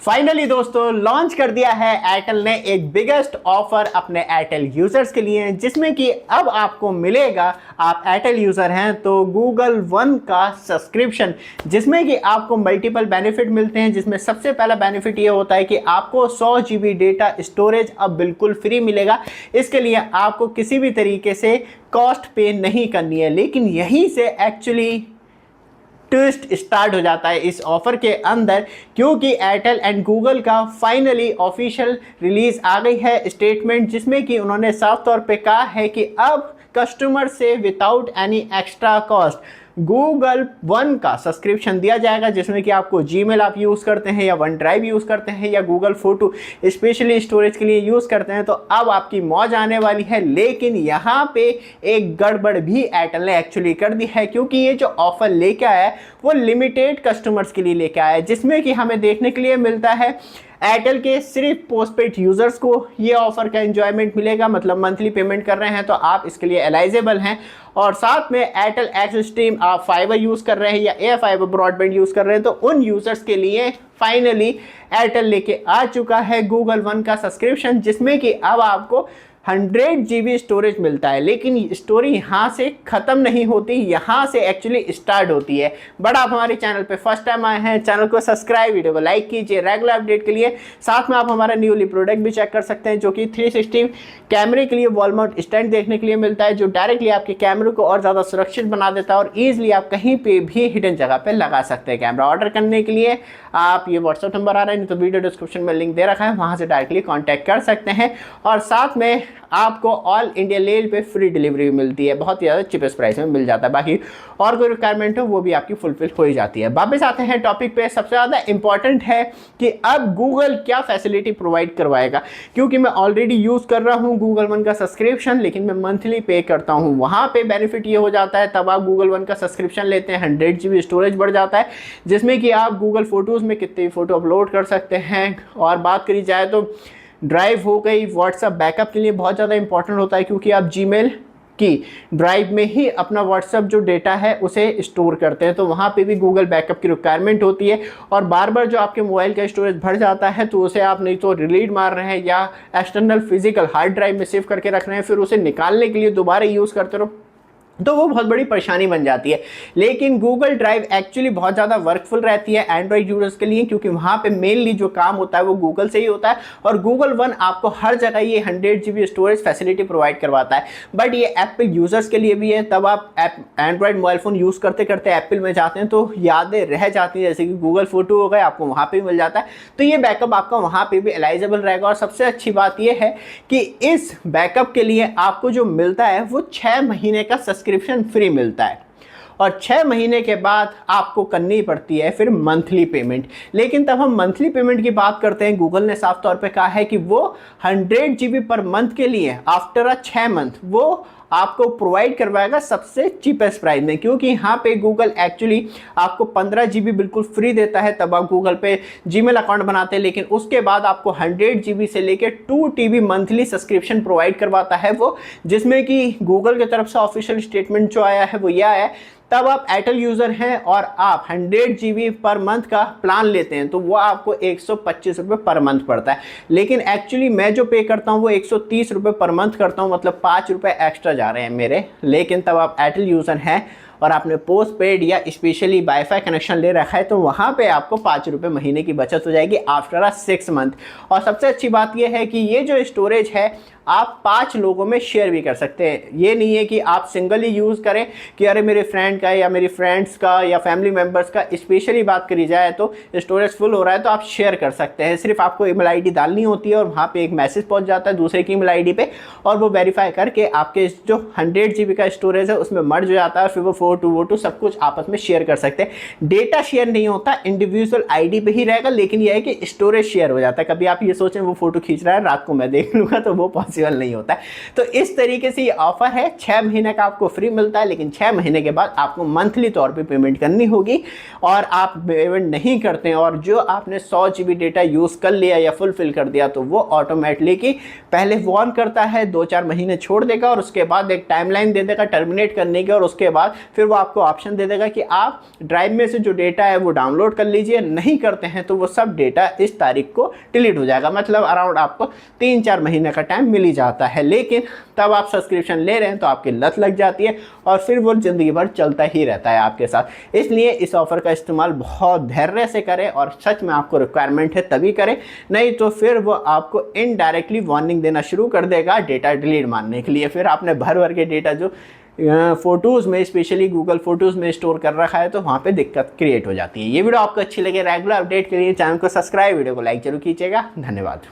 Finally दोस्तों launch कर दिया है एयरटेल ने एक बिगेस्ट ऑफर अपने एयरटेल यूजर्स के लिए, जिसमें कि अब आपको मिलेगा, आप एयरटेल यूजर हैं तो गूगल वन का सब्सक्रिप्शन, जिसमें कि आपको मल्टीपल बेनिफिट मिलते हैं। जिसमें सबसे पहला बेनिफिट ये होता है कि आपको 100 GB डेटा स्टोरेज अब बिल्कुल फ्री मिलेगा। इसके लिए आपको किसी भी तरीके से कॉस्ट पे नहीं करनी है। लेकिन यहीं से एक्चुअली ट्विस्ट स्टार्ट हो जाता है इस ऑफर के अंदर, क्योंकि एयरटेल एंड गूगल का फाइनली ऑफिशियल रिलीज आ गई है स्टेटमेंट, जिसमें कि उन्होंने साफ तौर पे कहा है कि अब कस्टमर से without any extra cost Google one का सब्सक्रिप्शन दिया जाएगा। जिसमें कि आपको जीमेल आप यूज़ करते हैं या वन ड्राइव यूज़ करते हैं या गूगल फोटो स्पेशली स्टोरेज के लिए यूज़ करते हैं तो अब आपकी मौज आने वाली है। लेकिन यहाँ पे एक गड़बड़ भी एयरटेल ने एक्चुअली कर दी है, क्योंकि ये जो ऑफर लेके आया है वो लिमिटेड कस्टमर्स के लिए लेके आया है, जिसमें कि हमें देखने के लिए मिलता है एयरटेल के सिर्फ पोस्टपेड यूजर्स को ये ऑफर का एंजॉयमेंट मिलेगा। मतलब मंथली पेमेंट कर रहे हैं तो आप इसके लिए एलिजिबल हैं। और साथ में एयरटेल एक्स स्ट्रीम आप फाइबर यूज़ कर रहे हैं या एयर फाइबर ब्रॉडबैंड यूज़ कर रहे हैं तो उन यूजर्स के लिए फाइनली एयरटेल लेके आ चुका है गूगल वन का सब्सक्रिप्शन, जिसमें कि अब आपको 100 GB स्टोरेज मिलता है। लेकिन स्टोरी यहाँ से ख़त्म नहीं होती, यहाँ से एक्चुअली स्टार्ट होती है। बट आप हमारे चैनल पे फर्स्ट टाइम आए हैं, चैनल को सब्सक्राइब, वीडियो को लाइक कीजिए रेगुलर अपडेट के लिए। साथ में आप हमारा न्यूली प्रोडक्ट भी चेक कर सकते हैं, जो कि 360 कैमरे के लिए वॉल माउंट स्टैंड देखने के लिए मिलता है, जो डायरेक्टली आपके कैमरे को और ज़्यादा सुरक्षित बना देता है और ईजिली आप कहीं पर भी हिडन जगह पर लगा सकते हैं। कैमरा ऑर्डर करने के लिए आप ये व्हाट्सअप नंबर आ रहा है, नहीं तो वीडियो डिस्क्रिप्शन में लिंक दे रखा है, वहाँ से डायरेक्टली कॉन्टैक्ट कर सकते हैं। और साथ में आपको ऑल इंडिया लेवल पे फ्री डिलीवरी मिलती है, बहुत ही ज़्यादा चीपेस्ट प्राइस में मिल जाता है। बाकी और कोई रिक्वायरमेंट हो वो भी आपकी फुलफिल हो ही जाती है। वापस आते हैं टॉपिक पे। सबसे ज़्यादा इंपॉर्टेंट है कि अब गूगल क्या फैसिलिटी प्रोवाइड करवाएगा, क्योंकि मैं ऑलरेडी यूज़ कर रहा हूँ गूगल वन का सब्सक्रिप्शन, लेकिन मैं मंथली पे करता हूँ। वहाँ पे बेनिफिट ये हो जाता है, तब आप गूगल वन का सब्सक्रिप्शन लेते हैं 100 GB स्टोरेज बढ़ जाता है, जिसमें कि आप गूगल फोटोज़ में कितने भी फ़ोटो अपलोड कर सकते हैं। और बात करी जाए तो ड्राइव हो गई, व्हाट्सएप बैकअप के लिए बहुत ज़्यादा इंपॉर्टेंट होता है, क्योंकि आप जीमेल की ड्राइव में ही अपना व्हाट्सएप जो डेटा है उसे स्टोर करते हैं, तो वहाँ पे भी गूगल बैकअप की रिक्वायरमेंट होती है। और बार बार जो आपके मोबाइल का स्टोरेज भर जाता है तो उसे आप नहीं तो डिलीट मार रहे हैं या एक्सटर्नल फिजिकल हार्ड ड्राइव में सेव करके रख रहे हैं, फिर उसे निकालने के लिए दोबारा यूज़ करते रहो तो वो बहुत बड़ी परेशानी बन जाती है। लेकिन गूगल ड्राइव एक्चुअली बहुत ज़्यादा वर्कफुल रहती है एंड्रॉइड यूजर्स के लिए, क्योंकि वहाँ पे मेनली जो काम होता है वो गूगल से ही होता है। और गूगल वन आपको हर जगह ये 100 GB स्टोरेज फैसिलिटी प्रोवाइड करवाता है। बट ये एप्पल यूजर्स के लिए भी है। तब आप एंड्रॉइड मोबाइल फ़ोन यूज़ करते करते एप्पल में जाते हैं तो यादें रह जाती हैं, जैसे कि गूगल फोटो हो गए, आपको वहाँ पर भी मिल जाता है, तो ये बैकअप आपका वहाँ पर भी एलाइजेबल रहेगा। और सबसे अच्छी बात यह है कि इस बैकअप के लिए आपको जो मिलता है वो 6 महीने का सब्सक्रिप्शन फ्री मिलता है। और 6 महीने के बाद आपको करनी पड़ती है फिर मंथली पेमेंट। लेकिन तब हम मंथली पेमेंट की बात करते हैं, गूगल ने साफ तौर पे कहा है कि वो 100 GB पर मंथ के लिए आफ्टर 6 मंथ वो आपको प्रोवाइड करवाएगा सबसे चीपेस्ट प्राइस में, क्योंकि यहाँ पे गूगल एक्चुअली आपको 15 GB बिल्कुल फ्री देता है, तब आप गूगल पे जीमेल अकाउंट बनाते हैं। लेकिन उसके बाद आपको 100 GB से लेकर 2 TB मंथली सब्सक्रिप्शन प्रोवाइड करवाता है वो, जिसमें कि गूगल की तरफ से ऑफिशियल स्टेटमेंट जो आया है वो यह है। तब आप एयरटेल यूज़र हैं और आप 100 GB पर मंथ का प्लान लेते हैं तो वो आपको 125 रुपये पर मंथ पड़ता है। लेकिन एक्चुअली मैं जो पे करता हूँ वो 130 रुपये पर मंथ करता हूँ, मतलब 5 रुपये एक्स्ट्रा जा रहे हैं मेरे। लेकिन तब आप एयरटेल यूज़र हैं और आपने पोस्ट पेड या स्पेशली वाईफाई कनेक्शन ले रखा है तो वहाँ पे आपको 5 रुपये महीने की बचत हो जाएगी आफ्टर 6 मंथ। और सबसे अच्छी बात यह है कि ये जो स्टोरेज है आप 5 लोगों में शेयर भी कर सकते हैं। ये नहीं है कि आप सिंगली यूज़ करें कि अरे मेरे फ्रेंड का या मेरी फ्रेंड्स का या फैमिली मेम्बर्स का स्पेशली बात करी जाए तो स्टोरेज फुल हो रहा है तो आप शेयर कर सकते हैं। सिर्फ आपको ईमेल आईडी डालनी होती है और वहाँ पे एक मैसेज पहुँच जाता है दूसरे की ईमेल आईडी पे, और वो वेरीफाई करके आपके जो 100 GB का स्टोरेज है उसमें मर्ज हो जाता है। फिर वो फोटो सब कुछ आपस में शेयर कर सकते हैं। डेटा शेयर नहीं होता, इंडिविजुअल आईडी पे ही रहेगा, लेकिन यह है कि स्टोरेज शेयर हो जाता है। कभी आप ये सोचें वो फोटो खींच रहा है रात को मैं देख लूँगा तो वो पॉसिबल नहीं होता है। तो इस तरीके से ये ऑफर है, 6 महीने का आपको फ्री मिलता है, लेकिन 6 महीने के बाद आपको मंथली तौर पे पेमेंट करनी होगी। और आप पेमेंट नहीं करते हैं और जो आपने 100 GB डेटा यूज़ कर लिया या फुलफिल कर दिया तो वो ऑटोमेटिकली पहले वार्न करता है, 2-4 महीने छोड़ देगा और उसके बाद एक टाइमलाइन दे देगा टर्मिनेट करने की, और उसके बाद फिर वो आपको ऑप्शन दे देगा कि आप ड्राइव में से जो डेटा है वो डाउनलोड कर लीजिए, नहीं करते हैं तो वो सब डेटा इस तारीख को डिलीट हो जाएगा। मतलब अराउंड आपको 3-4 महीने का टाइम मिल ही जाता है, लेकिन तब आप सब्सक्रिप्शन ले रहे हैं तो आपकी लत लग जाती है और फिर वो ज़िंदगी भर चलता ही रहता है आपके साथ। इसलिए इस ऑफ़र का इस्तेमाल बहुत धैर्य से करें और सच में आपको रिक्वायरमेंट है तभी करें, नहीं तो फिर वो आपको इनडायरेक्टली वार्निंग देना शुरू कर देगा डेटा डिलीट मारने के लिए। फिर आपने भर भर के डेटा जो फ़ोटोज़ में, स्पेशली गूगल फ़ोटोज़ में स्टोर कर रखा है, तो वहाँ पे दिक्कत क्रिएट हो जाती है। ये वीडियो आपको अच्छी लगे, रेगुलर अपडेट के लिए चैनल को सब्सक्राइब, वीडियो को लाइक जरूर कीजिएगा। धन्यवाद।